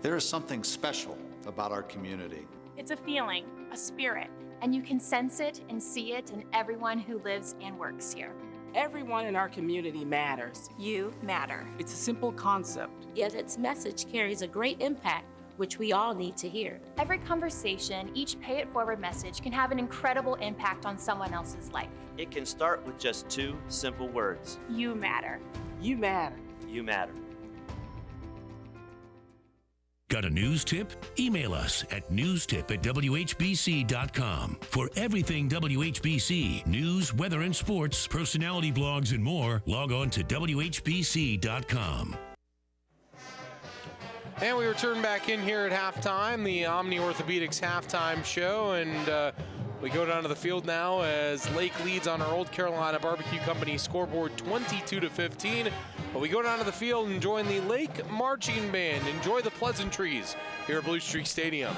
There is something special about our community. It's a feeling, a spirit, and you can sense it and see it in everyone who lives and works here. Everyone in our community matters. You matter. It's a simple concept. Yet its message carries a great impact, which we all need to hear. Every conversation, each Pay It Forward message can have an incredible impact on someone else's life. It can start with just 2 simple words. You matter. You matter. You matter. Got a news tip? Email us at newstip@whbc.com. For everything WHBC, news, weather, and sports, personality blogs, and more, log on to whbc.com. And we return back in here at halftime, the Omni Orthopedics halftime show, and we go down to the field now as Lake leads on our Old Carolina Barbecue Company scoreboard 22-15. But we go down to the field and join the Lake Marching Band. Enjoy the pleasantries here at Blue Streak Stadium.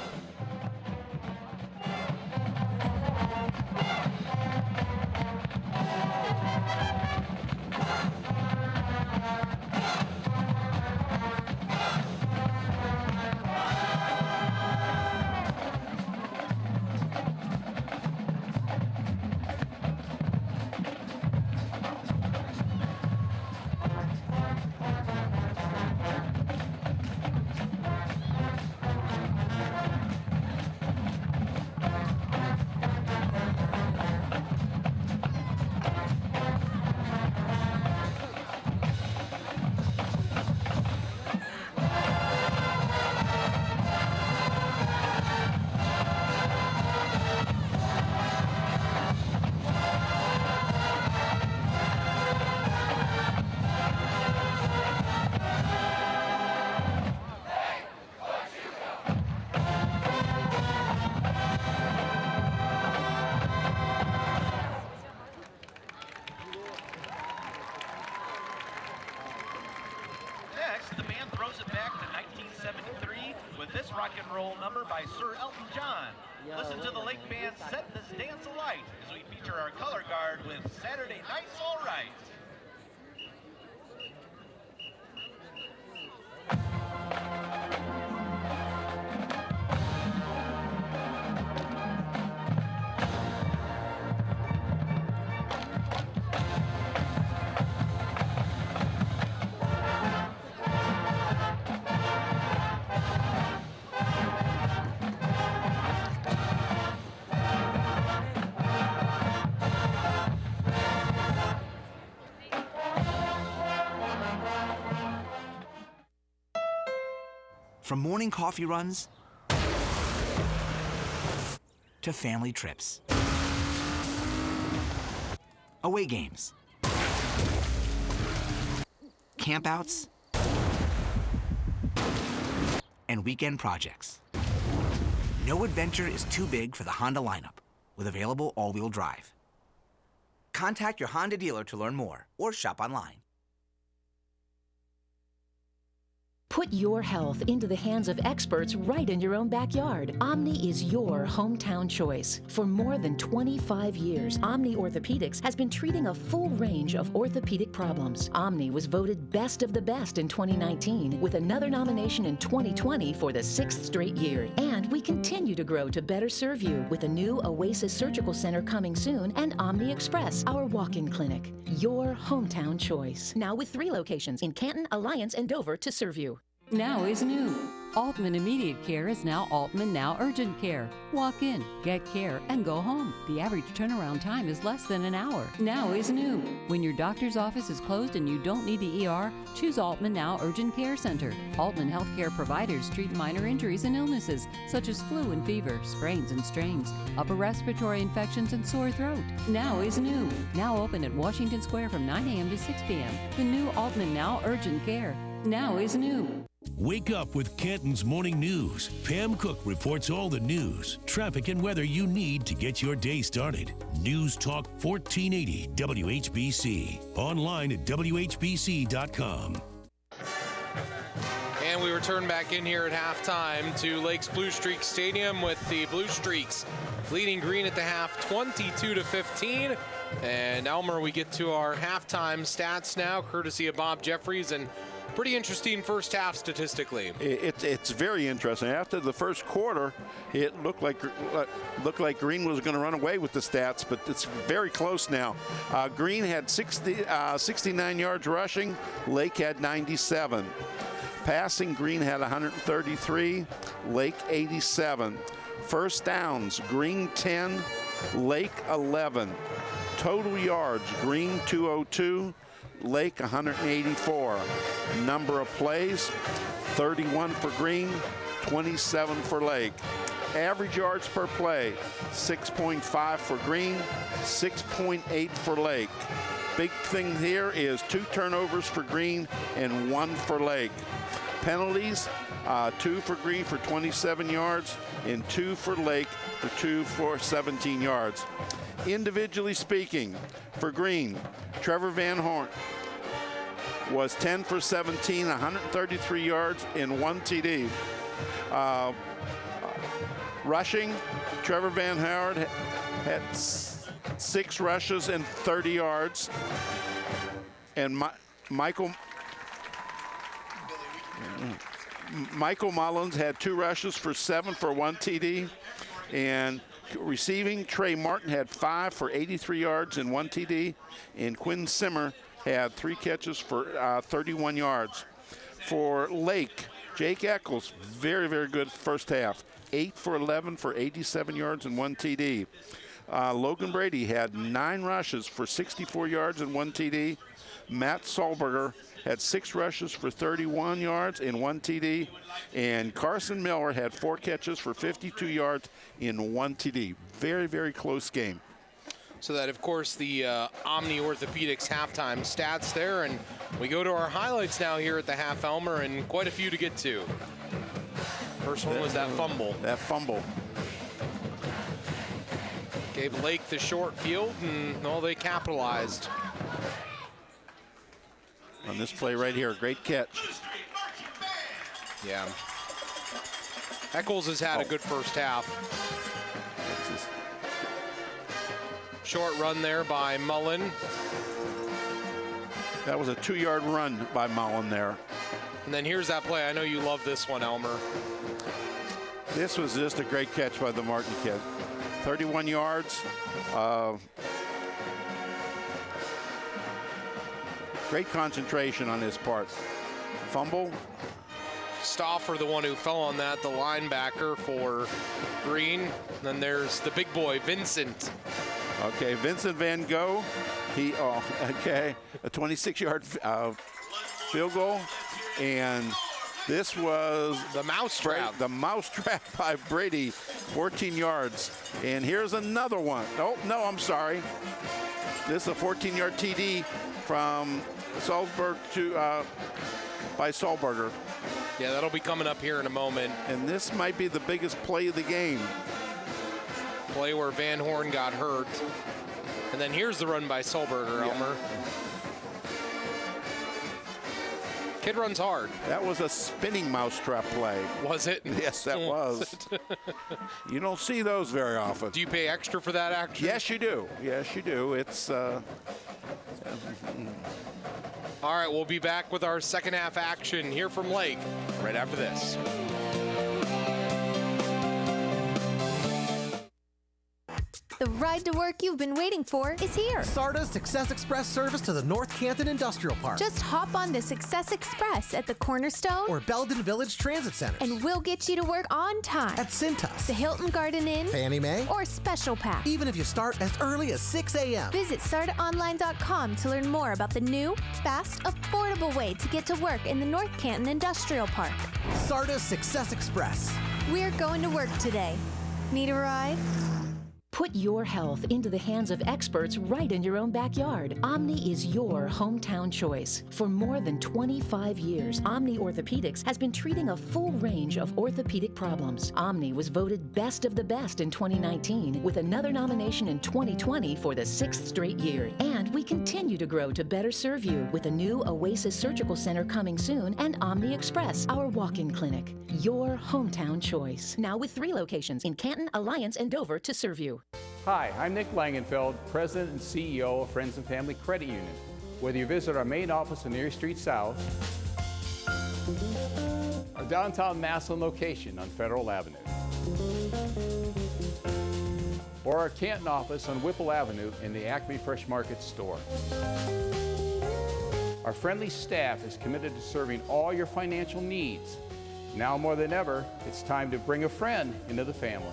By Sir Elton John. Listen to the Lake Band set this dance alight as we feature our color guard with Saturday Night's All Right. From morning coffee runs to family trips, away games, campouts, and weekend projects. No adventure is too big for the Honda lineup with available all-wheel drive. Contact your Honda dealer to learn more or shop online. Put your health into the hands of experts right in your own backyard. Omni is your hometown choice. For more than 25 years, Omni Orthopedics has been treating a full range of orthopedic problems. Omni was voted Best of the Best in 2019, with another nomination in 2020 for the 6th straight year. And we continue to grow to better serve you with a new Oasis Surgical Center coming soon and Omni Express, our walk-in clinic. Your hometown choice. Now with 3 locations in Canton, Alliance, and Dover to serve you. Now is new. Altman Immediate Care is now Altman Now Urgent Care. Walk in, get care, and go home. The average turnaround time is less than an hour. Now is new. When your doctor's office is closed and you don't need the ER, choose Altman Now Urgent Care Center. Altman Healthcare providers treat minor injuries and illnesses, such as flu and fever, sprains and strains, upper respiratory infections, and sore throat. Now is new. Now open at Washington Square from 9 a.m. to 6 p.m. The new Altman Now Urgent Care. Now is new. Wake up with Canton's Morning News. Pam Cook reports all the news, traffic, and weather you need to get your day started. News Talk 1480 WHBC. Online at WHBC.com. And we return back in here at halftime to Lakes Blue Streak Stadium with the Blue Streaks leading green at the half 22-15. And Elmer, we get to our halftime stats now, courtesy of Bob Jeffries. And Pretty interesting first half statistically. It's very interesting. After the first quarter, it looked like Green was going to run away with the stats, but it's very close now. Green had 69 yards rushing. Lake had 97. Passing, Green had 133. Lake 87. First downs, Green 10, Lake 11. Total yards, Green 202. Lake 184. Number of plays, 31 for Green, 27 for Lake. Average yards per play, 6.5 for Green, 6.8 for Lake. Big thing here is 2 turnovers for Green and 1 for Lake. Penalties, 2 for Green for 27 yards and 2 for Lake for 2 for 17 yards. Individually speaking, for Green, Trevor Van Horn was 10 for 17, 133 yards and 1 TD. Rushing, Trevor Van Howard had 6 rushes and 30 yards. And Michael Mullins had 2 rushes for 7 for 1 TD. And receiving, Trey Martin had 5 for 83 yards and 1 TD. And Quinn Simmer had 3 catches for 31 yards. For Lake, Jake Eccles, very, very good first half. 8 for 11 for 87 yards and 1 TD. Logan Brady had 9 rushes for 64 yards and 1 TD. Matt Solberger had 6 rushes for 31 yards and 1 TD. And Carson Miller had 4 catches for 52 yards in 1 TD. Very, very close game. So that, of course, the Omni Orthopedics halftime stats there. And we go to our highlights now here at the Half Elmer, and quite a few to get to. First one was that fumble. That fumble. Gave Lake the short field, and they capitalized. On this play right here, great catch. Yeah. Eccles has had a good first half. Short run there by Mullen. That was a 2-yard run by Mullen there. And then here's that play. I know you love this one, Elmer. This was just a great catch by the Martin kid. 31 yards. Great concentration on his part. Fumble. Stauffer, the one who fell on that, the linebacker for Green. Then there's the big boy, Vincent. Okay, Vincent Van Gogh. A 26-yard field goal. And this was the mousetrap. The mousetrap by Brady, 14 yards. And here's another one. Oh, no, I'm sorry. This is a 14-yard TD from Salzburg by Solberger. Yeah, that'll be coming up here in a moment. And this might be the biggest play of the game. Play where Van Horn got hurt. And then here's the run by Solberger, Elmer. Kid runs hard. That was a spinning mousetrap play. Was it? Yes, that was. You don't see those very often. Do you pay extra for that action? Yes, you do. Yes, you do. It's... All right, we'll be back with our second half action here from Lake right after this. The ride to work you've been waiting for is here. SARTA Success Express service to the North Canton Industrial Park. Just hop on the Success Express at the Cornerstone or Belden Village Transit Center. And we'll get you to work on time. At Cintas, the Hilton Garden Inn, Fannie Mae, or Special Pack. Even if you start as early as 6 a.m. Visit SARTAonline.com to learn more about the new, fast, affordable way to get to work in the North Canton Industrial Park. SARTA Success Express. We're going to work today. Need a ride? Put your health into the hands of experts right in your own backyard. Omni is your hometown choice. For more than 25 years, Omni Orthopedics has been treating a full range of orthopedic problems. Omni was voted Best of the Best in 2019, with another nomination in 2020 for the 6th straight year. And we continue to grow to better serve you with a new Oasis Surgical Center coming soon and Omni Express, our walk-in clinic. Your hometown choice. Now with 3 locations in Canton, Alliance, and Dover to serve you. Hi, I'm Nick Langenfeld, President and CEO of Friends and Family Credit Union. Whether you visit our main office on Erie Street South Our downtown Massillon location on Federal Avenue. Or our Canton office on Whipple Avenue in the Acme Fresh Market store. Our friendly staff is committed to serving all your financial needs. Now more than ever, it's time to bring a friend into the family.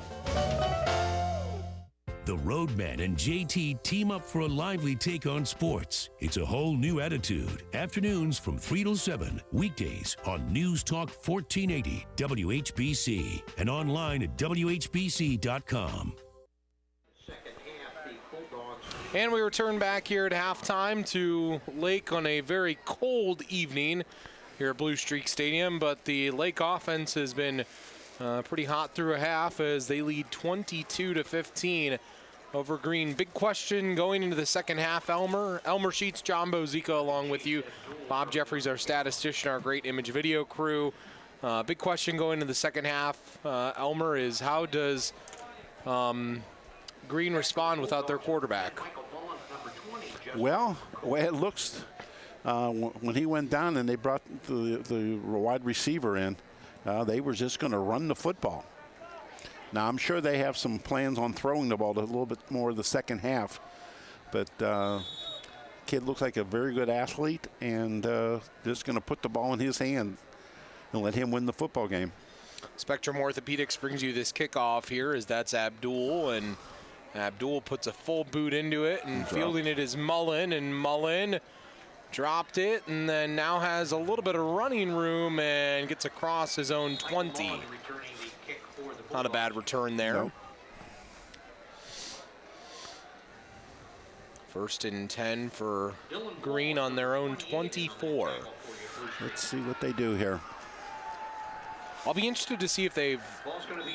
The Roadman and JT team up for a lively take on sports. It's a whole new attitude. Afternoons from 3 till 7, weekdays on News Talk 1480 WHBC and online at WHBC.com. And we return back here at halftime to Lake on a very cold evening here at Blue Streak Stadium, but the Lake offense has been pretty hot through a half as they lead 22-15 over Green. Big question going into the second half, Elmer Sheets, John Bozica along with you. Bob Jeffries, our statistician, our great image video crew. Big question going into the second half, Elmer, is how does Green respond without their quarterback? Well, it looks when he went down and they brought the wide receiver in, they were just going to run the football. Now, I'm sure they have some plans on throwing the ball a little bit more the second half, but kid looks like a very good athlete, and just going to put the ball in his hand and let him win the football game. Spectrum Orthopedics brings you this kickoff here as that's Abdul, and Abdul puts a full boot into it, and fielding it is Mullen, and Mullen dropped it and then now has a little bit of running room and gets across his own 20. Not a bad return there. No. First and 10 for Green on their own 24. Let's see what they do here. I'll be interested to see if they've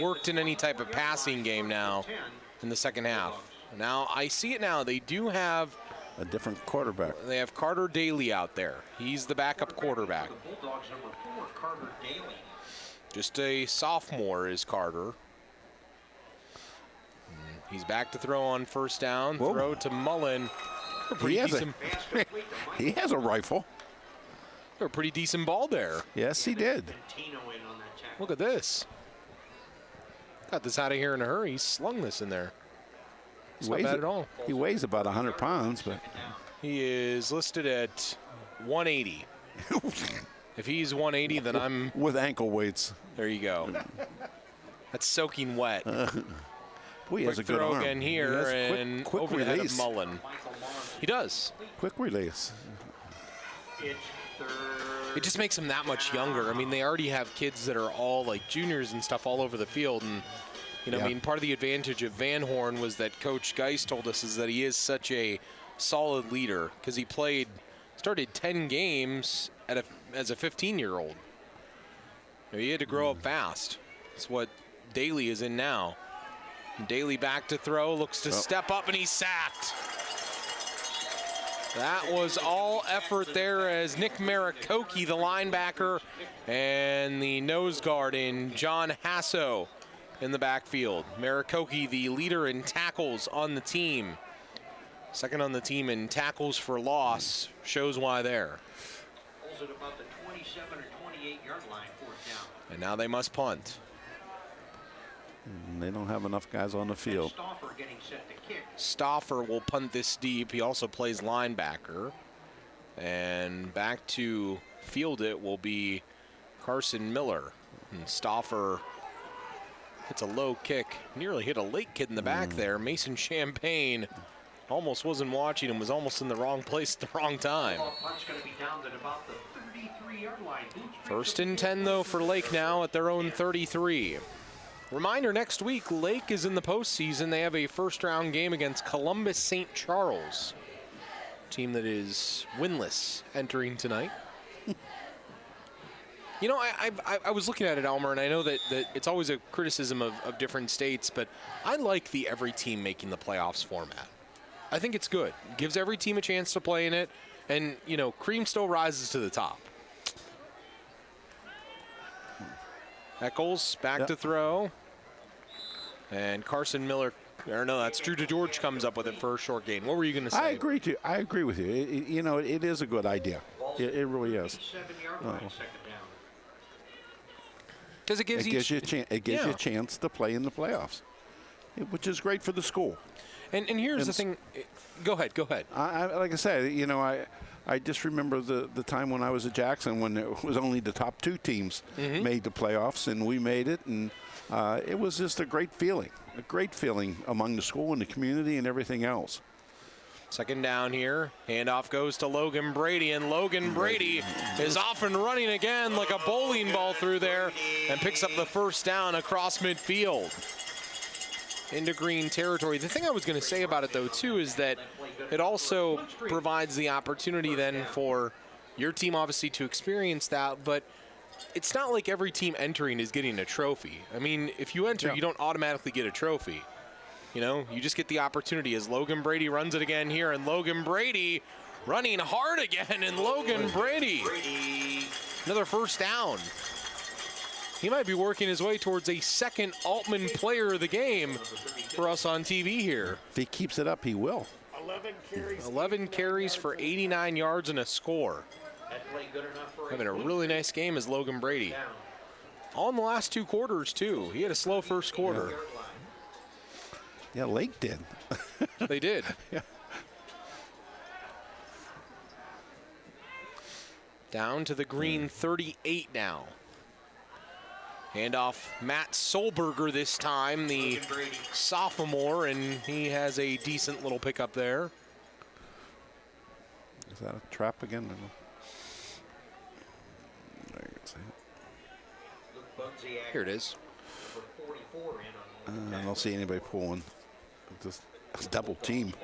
worked in any type of passing game now in the second half. Now, I see it now. They do have a different quarterback. They have Carter Daly out there. He's the backup quarterback. Just a sophomore is Carter. He's back to throw on first down. Whoa. Throw to Mullen. He has a rifle. A pretty decent ball there. Yes, he did. Look at this. Got this out of here in a hurry. He slung this in there. It's not bad at all. He weighs about 100 pounds, but he is listed at 180. If he's 180, then I'm with ankle weights. There you go. That's soaking wet. Boy, he has a good throw arm. again here and quick over release. the head of Mullen. He does. Quick release. It just makes him that much younger. I mean, they already have kids that are all like juniors and stuff all over the field, and I mean, part of the advantage of Van Horn was that Coach Geist told us is that he is such a solid leader because he started 10 games as a 15-year-old. He had to grow up fast. That's what Daly is in now. Daly back to throw, looks to step up, and he's sacked. That was all effort there as Nick Marikoki, the linebacker, and the nose guard in John Hasso in the backfield. Marikoki, the leader in tackles on the team. Second on the team in tackles for loss, shows why there. At about the 27 or 28-yard line, fourth down. And now they must punt. They don't have enough guys on the field. Stauffer getting set to kick. Stauffer will punt this deep. He also plays linebacker. And back to field it will be Carson Miller. And Stauffer hits a low kick. Nearly hit a late kid in the back there. Mason Champagne almost wasn't watching and was almost in the wrong place at the wrong time. First and 10, though, for Lake now at their own 33. Reminder, next week, Lake is in the postseason. They have a first-round game against Columbus St. Charles, team that is winless entering tonight. You know, I was looking at it, Elmer, and I know that it's always a criticism of different states, but I like the every team making the playoffs format. I think it's good. It gives every team a chance to play in it, and, cream still rises to the top. Eccles back to throw. And Carson Miller, or no, that's Drew DeGeorge comes up with it for a short gain. What were you going to say? I agree with you. It is a good idea. It really is. Because it gives you a chance to play in the playoffs, which is great for the school. And here's the thing. Go ahead. Like I said, I just remember the time when I was at Jackson when it was only the top 2 teams made the playoffs, and we made it, and it was just a great feeling among the school and the community and everything else. Second down here. Handoff goes to Logan Brady, and Logan Brady is off and running again like a bowling ball through there and picks up the first down across midfield into green territory. The thing I was going to say about it, though, too, is that it also provides the opportunity then for your team, obviously, to experience that, but it's not like every team entering is getting a trophy. I mean, if you enter, you don't automatically get a trophy. You just get the opportunity as Logan Brady runs it again here, and Logan Brady running hard again, and Logan Brady, another first down. He might be working his way towards a second Altman player of the game for us on TV here. If he keeps it up, he will. 11 carries for 89 yards and a score. Having a really nice game as Logan Brady. All in the last 2 quarters, too. He had a slow first quarter. Yeah, Lake did. They did. Yeah. Down to the green 38 now. Handoff Matt Solberger this time, the sophomore, and he has a decent little pickup there. Is that a trap again? Here it is. I don't see anybody pulling. Just a double team.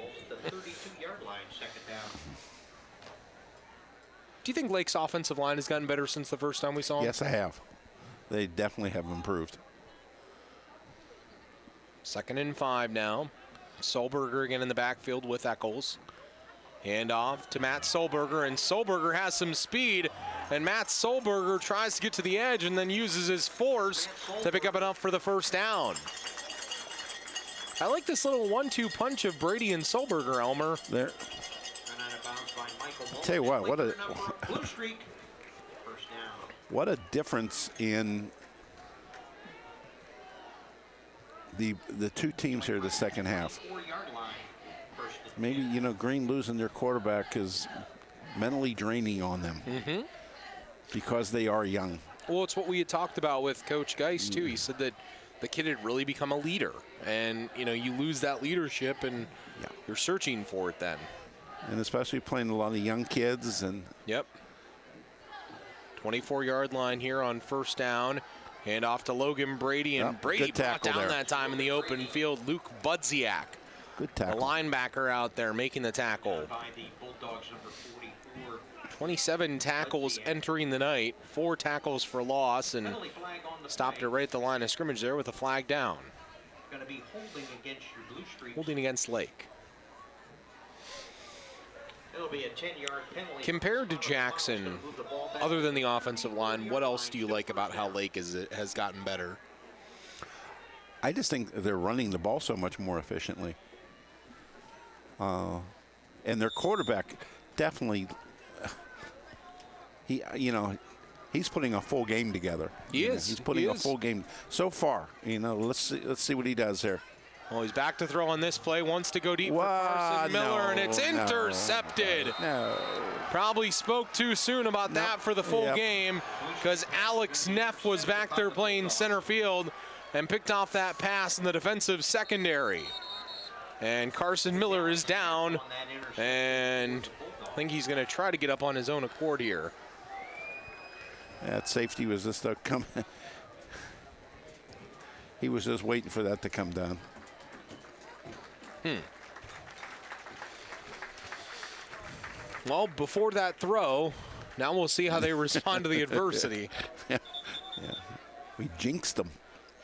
Do you think Lake's offensive line has gotten better since the first time we saw him? Yes, I have. They definitely have improved. 2nd and 5 now. Solberger again in the backfield with Eccles. Handoff to Matt Solberger, and Solberger has some speed, and Matt Solberger tries to get to the edge and then uses his force to pick up enough for the first down. I like this little 1-2 punch of Brady and Solberger, Elmer. There. Tell you what a difference in the 2 teams here the second half. Maybe, Green losing their quarterback is mentally draining on them because they are young. Well, it's what we had talked about with Coach Geist, too. He said that the kid had really become a leader. And, you lose that leadership and you're searching for it then. And especially playing a lot of young kids. And Yep. 24-yard line here on first down. Hand off to Logan Brady, and Brady brought down that time in the open field. Luke Budziak, good tackle. The linebacker out there making the tackle. 27 tackles entering the night, 4 tackles for loss, and stopped it right at the line of scrimmage there with a flag down. Holding against Lake. It'll be a 10-yard penalty. Compared to Jackson, other than the offensive line, what else do you like about how Lake has gotten better? I just think they're running the ball so much more efficiently. And their quarterback definitely, he's putting a full game together. He is. He's putting a full game so far. Let's see what he does there. Well, he's back to throw on this play. Wants to go deep for Carson Miller, and it's intercepted. No. Probably spoke too soon about that for the full game, because Alex Neff was back there playing center field and picked off that pass in the defensive secondary. And Carson Miller is down, and I think he's going to try to get up on his own accord here. That safety was just coming. He was just waiting for that to come down. Well, before that throw, now we'll see how they respond to the adversity. Yeah. We jinxed them.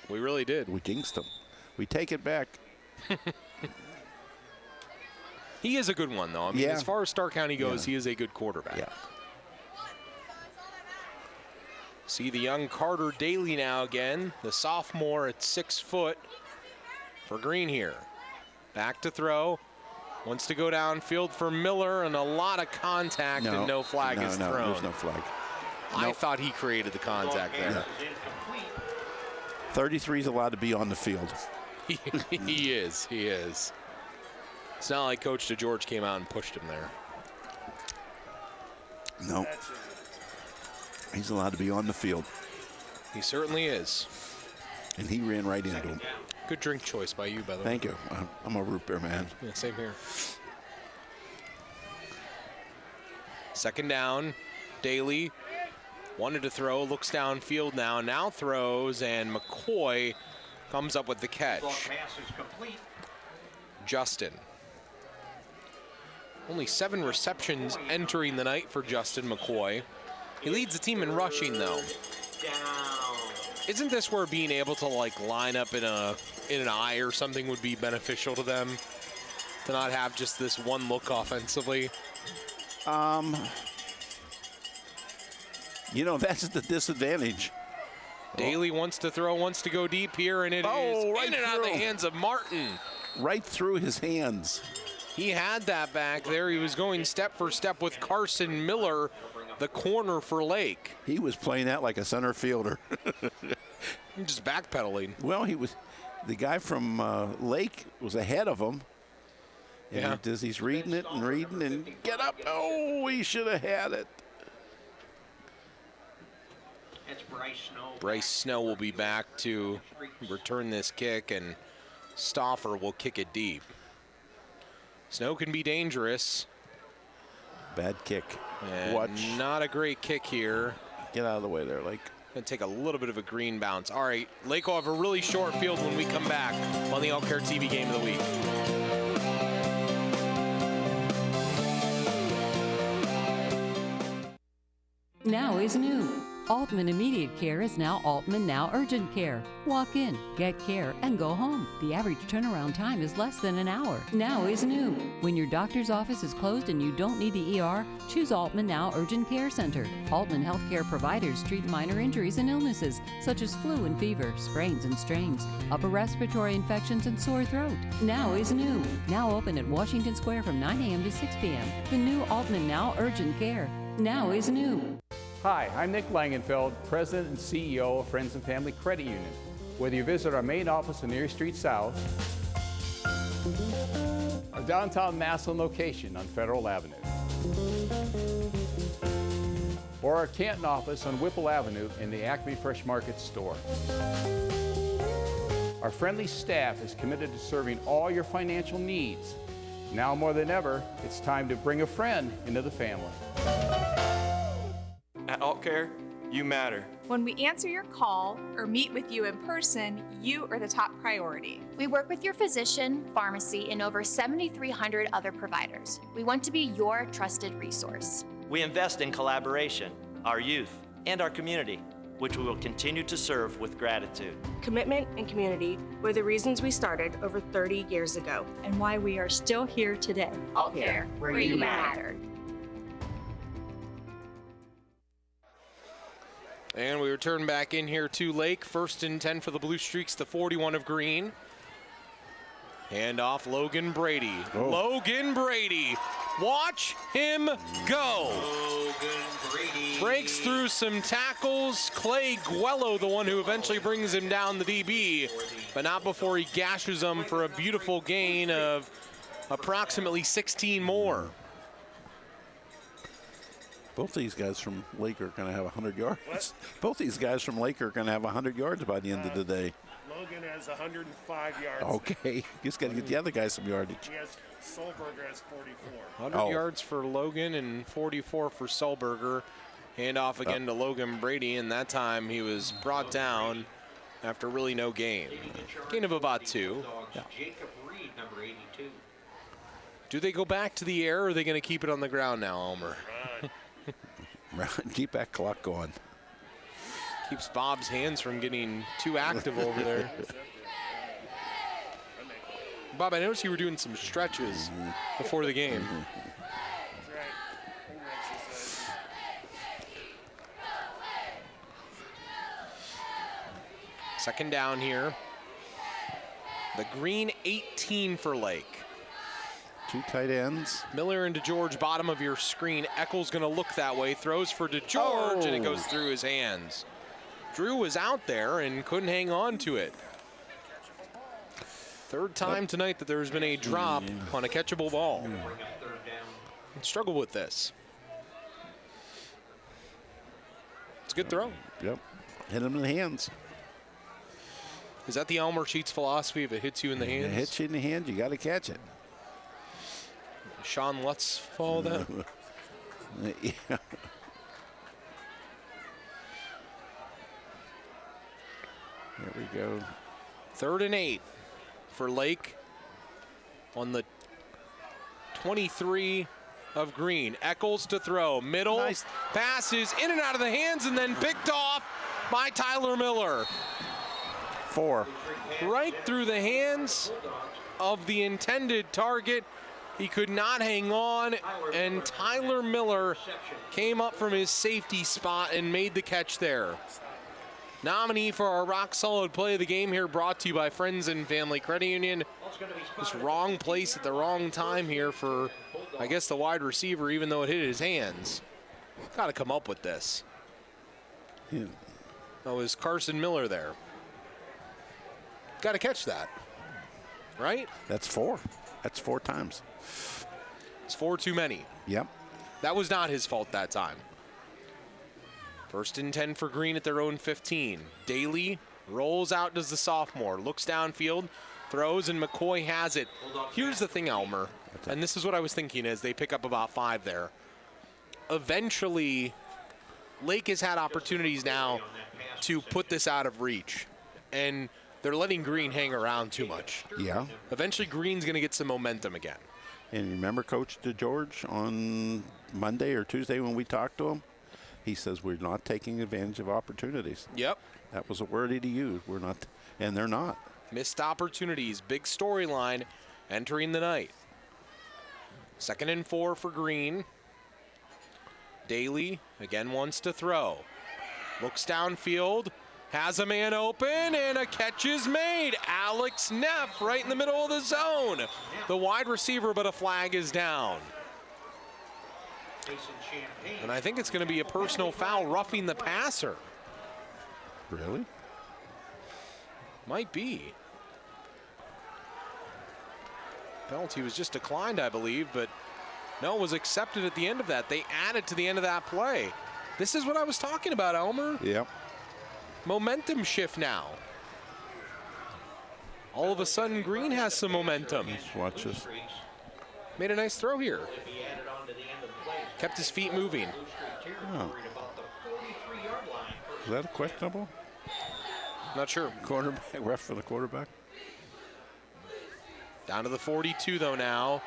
We really did. We jinxed them. We take it back. He is a good one, though. I mean, as far as Stark County goes, he is a good quarterback. Yeah. See the young Carter Daly now again, the sophomore at 6 foot for Green here. Back to throw. Wants to go downfield for Miller, and a lot of contact, and no flag is thrown. There's no flag. I thought he created the contact there. 33 is allowed to be on the field. He is. It's not like Coach DeGeorge came out and pushed him there. No. He's allowed to be on the field. He certainly is. And he ran right into him. Good drink choice by you, by the way. Thank you. I'm a root beer man. Yeah, same here. Second down. Daly wanted to throw, looks downfield now throws, and McCoy comes up with the catch. Justin. Only 7 receptions entering the night for Justin McCoy. He leads the team in rushing, though. Isn't this where being able to line up in an eye or something would be beneficial to them? To not have just this one look offensively? That's the disadvantage. Daly wants to throw, wants to go deep here, and it is right in and out of the hands of Martin. Right through his hands. He had that back there. He was going step for step with Carson Miller, the corner for Lake. He was playing that like a center fielder. Just backpedaling. Well, the guy from Lake was ahead of him. And he's reading it and get up. Oh, he should have had it. It's Bryce Snow. Bryce Snow will be back to return this kick, and Stauffer will kick it deep. Snow can be dangerous. Bad kick. And Watch. Not a great kick here. Get out of the way there, Lake. Gonna take a little bit of a green bounce. All right, Lake will have a really short field when we come back on the All Care TV Game of the Week. Now is new. Altman Immediate Care is now Altman Now Urgent Care. Walk in, get care, and go home. The average turnaround time is less than an hour. Now is new. When your doctor's office is closed and you don't need the ER, choose Altman Now Urgent Care Center. Altman Healthcare providers treat minor injuries and illnesses, such as flu and fever, sprains and strains, upper respiratory infections, and sore throat. Now is new. Now open at Washington Square from 9 a.m. to 6 p.m. The new Altman Now Urgent Care. Now is new. Hi, I'm Nick Langenfeld, President and CEO of Friends and Family Credit Union. Whether you visit our main office on Erie Street South, our downtown Massillon location on Federal Avenue, or our Canton office on Whipple Avenue in the Acme Fresh Market store. Our friendly staff is committed to serving all your financial needs. Now more than ever, it's time to bring a friend into the family. At AltCare, you matter. When we answer your call or meet with you in person, you are the top priority. We work with your physician, pharmacy, and over 7,300 other providers. We want to be your trusted resource. We invest in collaboration, our youth, and our community, which we will continue to serve with gratitude. Commitment and community were the reasons we started over 30 years ago. And why we are still here today. AltCare, where you matter. And we return back in here to Lake. 1st and 10 for the Blue Streaks, the 41 of green. Hand off Logan Brady. Oh. Logan Brady. Watch him go. Logan Brady. Breaks through some tackles. Clay Guello, the one who eventually brings him down the DB, but not before he gashes him for a beautiful gain of approximately 16 more. Both these guys from Lake are going to have 100 yards. What? Both these guys from Lake are going to have 100 yards by the end of the day. Logan has 105 yards. Okay. Just got to get the other guys some yardage. He has Solberger has 44. 100 yards for Logan and 44 for Solberger. Hand off again to Logan Brady, and that time he was brought down after really no gain. Gain of about 2. Yeah. Jacob Reed, number 82. Do they go back to the air, or are they going to keep it on the ground now, Elmer? Keep that clock going. Keeps Bob's hands from getting too active over there. Bob, I noticed you were doing some stretches before the game. Second down here. The green 18 for Lake. 2 tight ends. Miller and DeGeorge, bottom of your screen. Eccles going to look that way. Throws for DeGeorge, and it goes through his hands. Drew was out there and couldn't hang on to it. Third time tonight that there's been a drop on a catchable ball. Struggle with this. It's a good throw. Yep. Hit him in the hands. Is that the Elmer Sheets philosophy? If it hits you in the hands? If it hits you in the hands, you got to catch it. Sean Lutz follow that? Yeah. There we go. 3rd and 8 for Lake on the 23 of Green. Eccles to throw. Middle. Nice. Passes in and out of the hands and then picked off by Tyler Miller. 4. Right through the hands of the intended target. He could not hang on, and Tyler Miller came up from his safety spot and made the catch there. Nominee for our rock-solid play of the game here, brought to you by Friends and Family Credit Union. Just wrong place at the wrong time here for, I guess, the wide receiver, even though it hit his hands. Got to come up with this. Yeah. That was Carson Miller there. Got to catch that, right? That's 4. That's 4 times. It's 4 too many. Yep. That was not his fault that time. 1st and 10 for Green at their own 15. Daly rolls out, does the sophomore, looks downfield, throws, and McCoy has it. Here's the thing, Elmer, and this is what I was thinking as they pick up about 5 there. Eventually, Lake has had opportunities now to put this out of reach, and they're letting Green hang around too much. Yeah. Eventually, Green's going to get some momentum again. And remember Coach DeGeorge on Monday or Tuesday when we talked to him? He says we're not taking advantage of opportunities. Yep. That was a word he used. We're not, and they're not. Missed opportunities, big storyline entering the night. 2nd and 4 for Green. Daly again wants to throw. Looks downfield, has a man open, and a catch is made. Alex Neff right in the middle of the zone. The wide receiver, but a flag is down. And I think it's going to be a personal foul, roughing the passer. Really? Might be. Penalty was just declined, I believe, but no, it was accepted at the end of that. They added to the end of that play. This is what I was talking about, Elmer. Yep. Momentum shift now. All of a sudden, Green has some momentum. Let's watch this. Made a nice throw here. Kept his feet moving. Oh. Is that a questionable? Not sure. Quarterback, ref for the quarterback. Down to the 42 though now.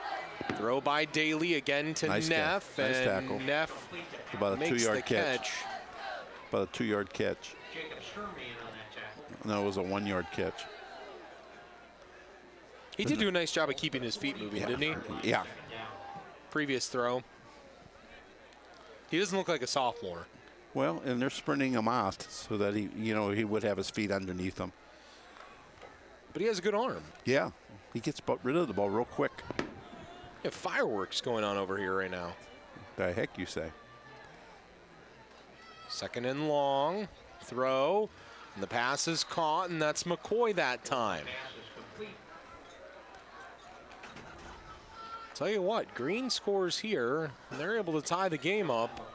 Throw by Daly again to Neff. Neff. Nice and tackle. Neff About a makes 2-yard the catch. About a 2-yard catch. No, it was a 1-yard catch. He did do a nice job of keeping his feet moving, didn't he? Yeah. Previous throw. He doesn't look like a sophomore. Well, and they're sprinting him out so that he would have his feet underneath him. But he has a good arm. Yeah, he gets rid of the ball real quick. You have fireworks going on over here right now. The heck you say? 2nd and long, throw, and the pass is caught, and that's McCoy that time. Tell you what, Green scores here, and they're able to tie the game up.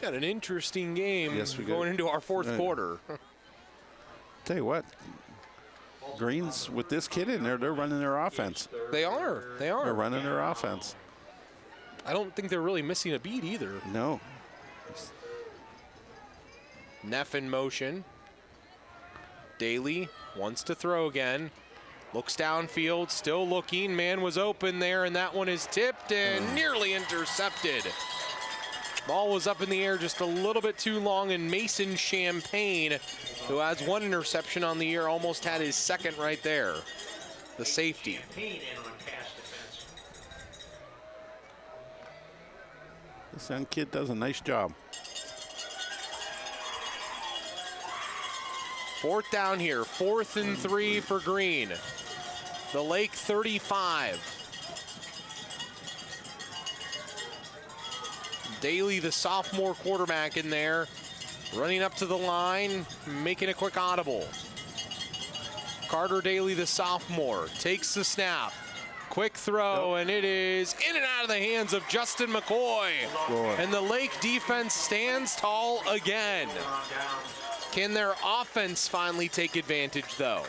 Got an interesting game going into our 4th quarter. Tell you what, Green's with this kid in there, they're running their offense. They are. They're running their offense. I don't think they're really missing a beat either. No. Neff in motion. Daly wants to throw again. Looks downfield, still looking. Man was open there, and that one is tipped and nearly intercepted. Ball was up in the air just a little bit too long, and Mason Champagne, who has 1 interception on the year, almost had his 2nd right there. The safety. This young kid does a nice job. 4th down here, 4th and 3 for Green. The Lake 35. Daly, the sophomore quarterback in there. Running up to the line, making a quick audible. Carter Daly, the sophomore, takes the snap. Quick throw, and it is in and out of the hands of Justin McCoy. And the Lake defense stands tall again. Can their offense finally take advantage, though?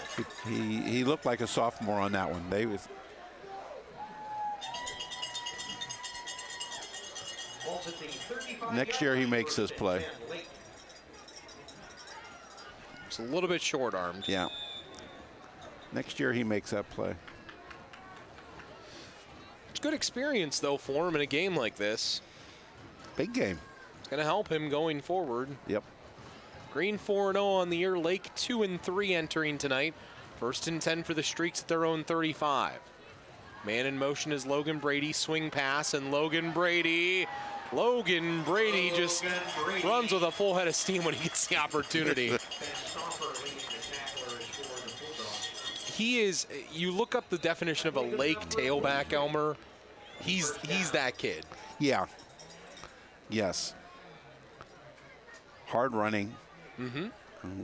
He looked like a sophomore on that one. Next year he makes this play. It's a little bit short-armed. Yeah. Next year he makes that play. It's good experience, though, for him in a game like this. Big game. It's going to help him going forward. Yep. Green 4-0 on the year. Lake 2-3 entering tonight. 1st and 10 for the Streaks at their own 35. Man in motion is Logan Brady. Swing pass, and Logan Brady just runs with a full head of steam when he gets the opportunity. He is, you look up the definition of a Lake tailback, Elmer. He's that kid. Yeah. Yes. Hard running. Mm-hmm.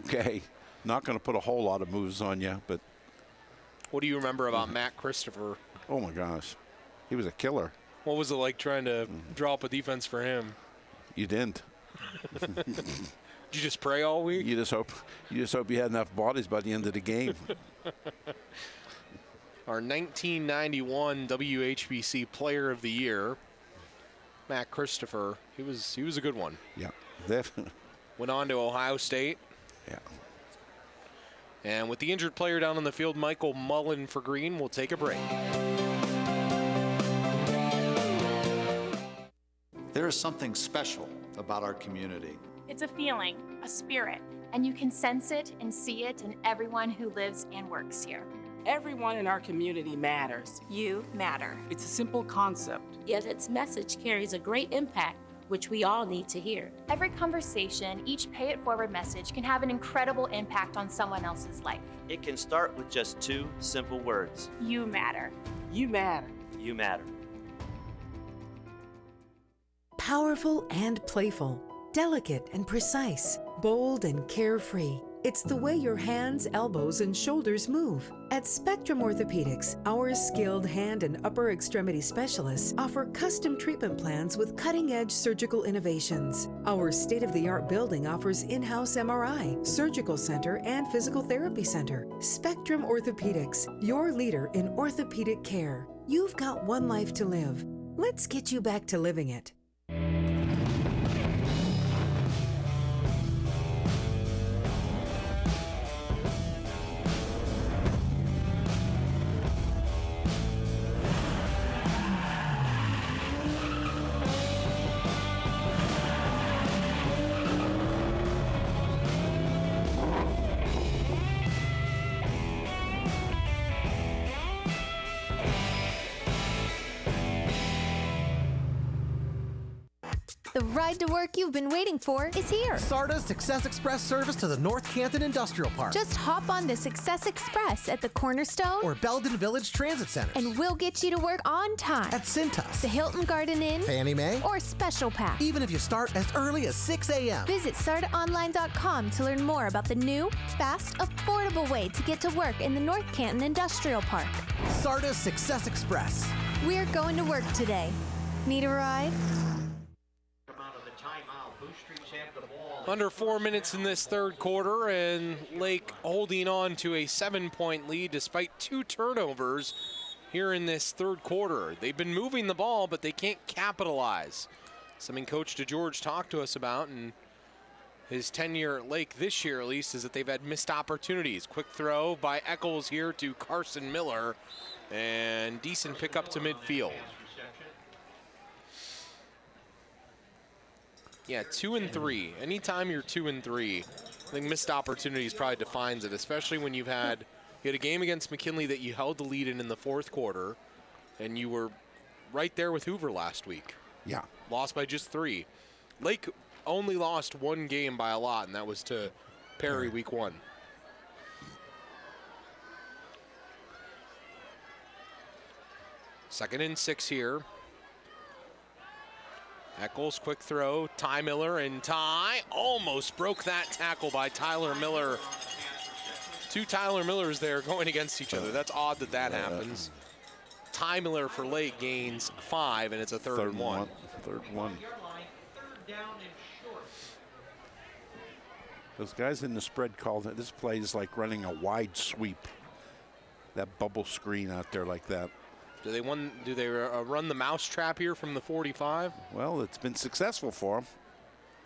Okay. Not going to put a whole lot of moves on you, but. What do you remember about Matt Christopher? Oh my gosh. He was a killer. What was it like trying to draw up a defense for him? You didn't. Did you just pray all week? You just hope you had enough bodies by the end of the game. Our 1991 WHBC Player of the Year, Matt Christopher. He was a good one. Yeah, definitely. Went on to Ohio State. Yeah. And with the injured player down on the field, Michael Mullen for Green, we'll take a break. There is something special about our community. It's a feeling, a spirit. And you can sense it and see it in everyone who lives and works here. Everyone in our community matters. You matter. It's a simple concept. Yet its message carries a great impact, which we all need to hear. Every conversation, each Pay It Forward message can have an incredible impact on someone else's life. It can start with just 2 simple words. You matter. You matter. You matter. Powerful and playful, delicate and precise, bold and carefree. It's the way your hands, elbows, and shoulders move. At Spectrum Orthopedics, our skilled hand and upper extremity specialists offer custom treatment plans with cutting-edge surgical innovations. Our state-of-the-art building offers in-house MRI, surgical center, and physical therapy center. Spectrum Orthopedics, your leader in orthopedic care. You've got one life to live. Let's get you back to living it. The ride to work you've been waiting for is here. SARTA's Success Express service to the North Canton Industrial Park. Just hop on the Success Express at the Cornerstone or Belden Village Transit Center. And we'll get you to work on time. At Cintas, the Hilton Garden Inn, Fannie Mae, or Special Pack. Even if you start as early as 6 a.m. Visit SARTAonline.com to learn more about the new, fast, affordable way to get to work in the North Canton Industrial Park. SARTA's Success Express. We're going to work today. Need a ride? Under 4 minutes in this third quarter, and Lake holding on to a 7-point lead despite 2 turnovers here in this third quarter. They've been moving the ball, but they can't capitalize. Something Coach DeGeorge talked to us about, and his tenure at Lake this year, at least, is that they've had missed opportunities. Quick throw by Eccles here to Carson Miller, and decent pickup to midfield. Yeah, 2 and 3. Anytime you're 2 and 3, I think missed opportunities probably defines it, especially when you had a game against McKinley that you held the lead in the fourth quarter, and you were right there with Hoover last week. Yeah. Lost by just 3. Lake only lost 1 game by a lot, and that was to Perry week 1. Second and 6 here. Eccles, quick throw. Ty Miller, and Ty almost broke that tackle by Tyler Miller. Two Tyler Millers there going against each other. That's odd that happens. Ty Miller for Lake gains 5, and it's a third and one. Third one. Those guys in the spread called it. This play is like running a wide sweep. That bubble screen out there like that. Do they run the mousetrap here from the 45? Well, it's been successful for them.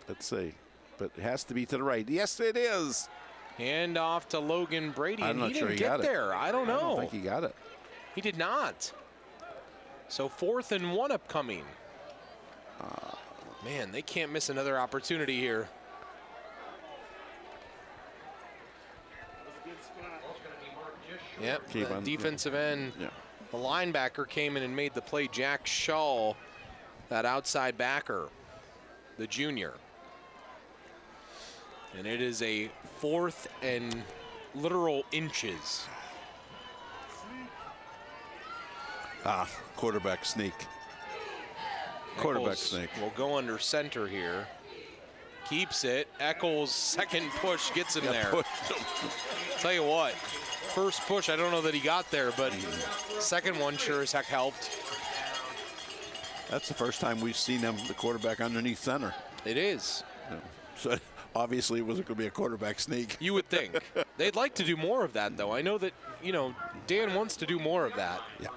Let's see. But it has to be to the right. Yes, it is. Hand off to Logan Brady, and he didn't get there. I don't know. I don't think he got it. He did not. So 4th and 1 upcoming. Man, they can't miss another opportunity here. Yep, the defensive end. Yeah. The linebacker came in and made the play. Jack Shaw, that outside backer, the junior. And it is a 4th and literal inches. Quarterback sneak. Quarterback sneak. Will go under center here. Keeps it. Eccles' second push gets him there. Tell you what, first push, I don't know that he got there, but second one sure as heck helped. That's the first time we've seen the quarterback underneath center. It is. Yeah. So obviously it wasn't going to be a quarterback sneak. You would think. They'd like to do more of that, though. I know that, Dan wants to do more of that. Yeah.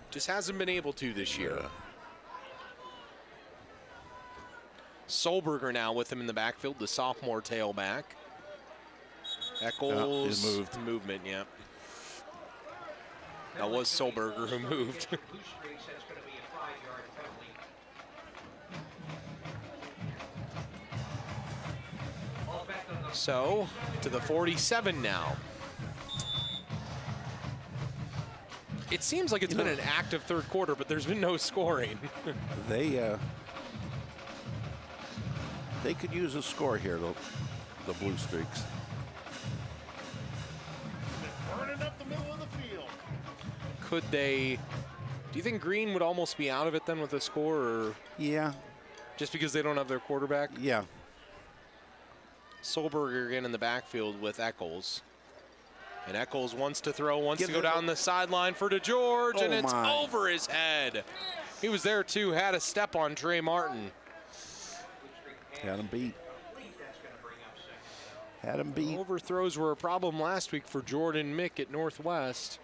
Just hasn't been able to this year. Solberger now with him in the backfield, the sophomore tailback. Eccles movement, yeah. That was Solberger who moved. So, to the 47 now. It seems like it's been an active third quarter, but there's been no scoring. They could use a score here, the Blue Streaks. Burning up the middle of the field. Could they? Do you think Green would almost be out of it then with a score? Or yeah. Just because they don't have their quarterback? Yeah. Solberger again in the backfield with Eccles. And Eccles wants to throw, wants to go down the sideline for DeGeorge, and it's over his head. He was there too, had a step on Trey Martin. Had him beat. Had him beat. Overthrows were a problem last week for Jordan Mick at Northwest.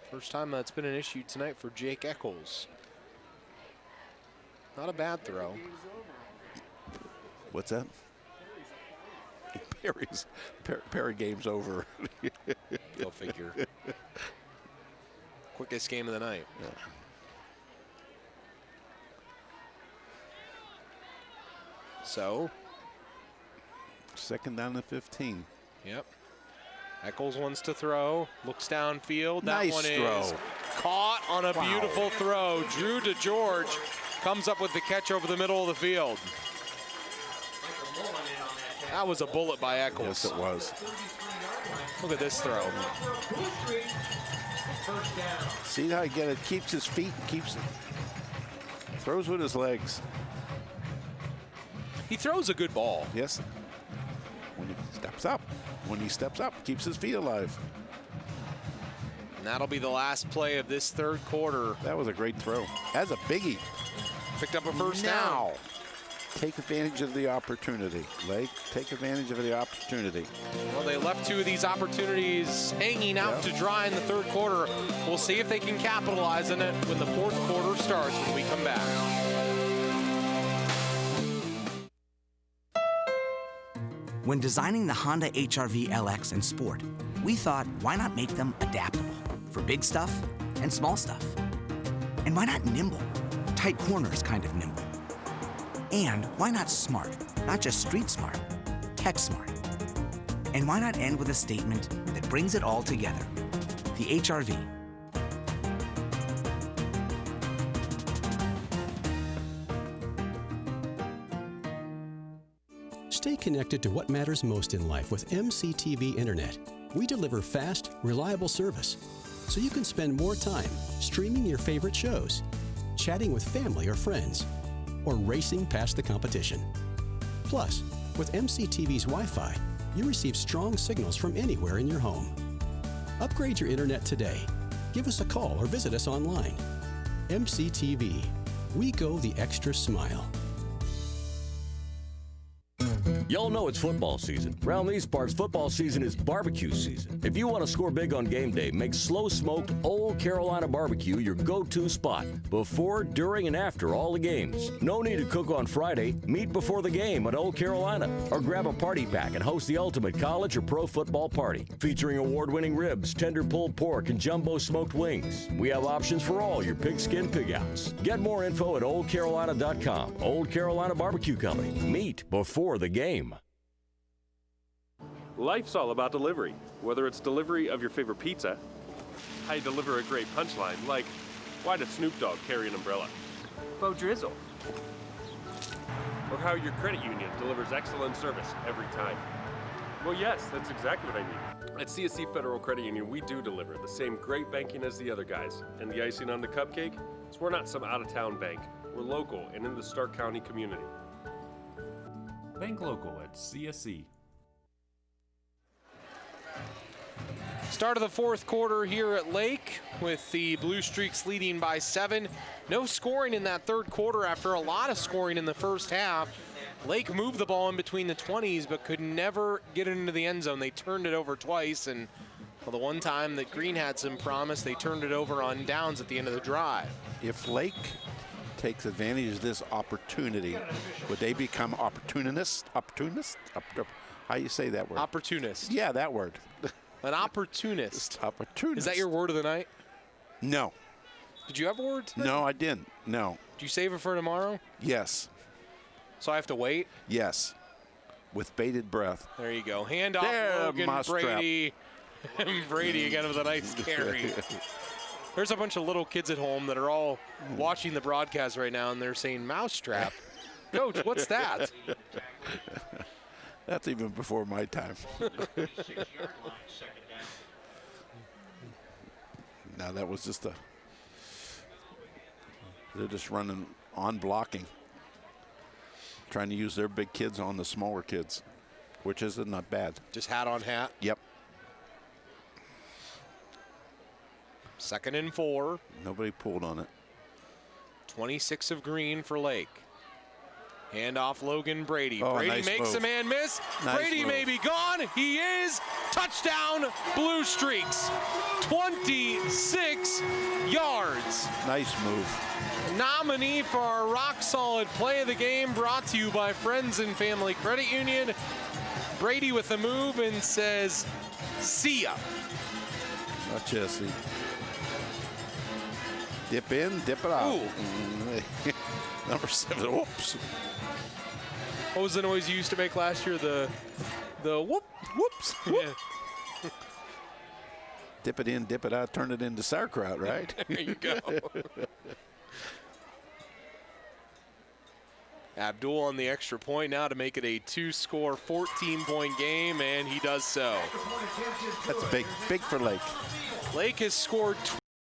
First time that's been an issue tonight for Jake Eccles. Not a bad throw. What's that? Perry game's over. Go figure. Quickest game of the night. Yeah. So. Second down to 15. Yep. Eccles wants to throw. Looks downfield. That nice one throw. Is caught on a beautiful throw. Drew DeGeorge comes up with the catch over the middle of the field. That was a bullet by Eccles. Yes, it was. Look at this throw. See how he keeps his feet, keeps it. Throws with his legs. He throws a good ball. Yes. When he steps up, keeps his feet alive. And that'll be the last play of this third quarter. That was a great throw. That's a biggie. Picked up a first down. Take advantage of the opportunity. Lake, take advantage of the opportunity. Well, they left two of these opportunities hanging out to dry in the third quarter. We'll see if they can capitalize on it when the fourth quarter starts when we come back. When designing the Honda HR-V LX and Sport, we thought, why not make them adaptable for big stuff and small stuff? And why not nimble? Tight corners kind of nimble. And why not smart? Not just street smart, tech smart. And why not end with a statement that brings it all together? The HR-V. Stay connected to what matters most in life with MCTV Internet. We deliver fast, reliable service. so you can spend more time streaming your favorite shows, chatting with family or friends, or racing past the competition. Plus, with MCTV's Wi-Fi, you receive strong signals from anywhere in your home. Upgrade your internet today. Give us a call or visit us online. MCTV. We go the extra smile. Y'all know it's football season. Around these parts, football season is barbecue season. If you want to score big on game day, make slow-smoked Old Carolina barbecue your go-to spot before, during, and after all the games. No need to cook on Friday. Meet before the game at Old Carolina. Or grab a party pack and host the ultimate college or pro football party. Featuring award-winning ribs, tender pulled pork, and jumbo smoked wings. We have options for all your pigskin pig-outs. Get more info at oldcarolina.com. Old Carolina Barbecue Company. Meet before the game. Life's all about delivery. Whether it's delivery of your favorite pizza, how you deliver a great punchline, like, why does Snoop Dogg carry an umbrella? Bo Drizzle. Or how your credit union delivers excellent service every time. Well, yes, that's exactly what I mean. At CSC Federal Credit Union, we do deliver the same great banking as the other guys. And the icing on the cupcake is we're not some out-of-town bank. We're local and in the Stark County community. Bank local at CSC. Start of the fourth quarter here at Lake with the Blue Streaks leading by 7. No scoring in that third quarter after a lot of scoring in the first half. Lake moved the ball in between the 20s but could never get it into the end zone. They turned it over twice, and well, the one time that Green had some promise, they turned it over on downs at the end of the drive. If Lake takes advantage of this opportunity, would they become opportunists? How do you say that word? Opportunist. Yeah, that word. An opportunist. Opportunist. Is that your word of the night? No. Did you have a word tonight? No, I didn't. No. Did you save it for tomorrow? Yes. So I have to wait? Yes. With bated breath. There you go. Hand off There, Logan Brady. Brady again with a nice carry. There's a bunch of little kids at home that are all watching the broadcast right now, and they're saying, mousetrap. Coach, what's that? That's even before my time. Now that was just they're just running on blocking, trying to use their big kids on the smaller kids, which is not bad. Just hat on hat? Yep. 2nd and 4. Nobody pulled on it. 26 of Green for Lake. Hand off Logan Brady. Oh, Brady nice makes move. a man miss. Nice Brady move. may be gone. He is. Touchdown, Blue Streaks. 26 yards. Nice move. Nominee for our rock solid play of the game, brought to you by Friends and Family Credit Union. Brady with the move and says, see ya. Not Jesse. Dip in, dip it out. Number 7. Oops. What was the noise you used to make last year? The whoop, whoops. Whoop. Yeah. Dip it in, dip it out, turn it into sauerkraut, right? There you go. Abdul on the extra point now to make it a 2-score, 14-point game, and he does so. That's big for Lake. Lake has scored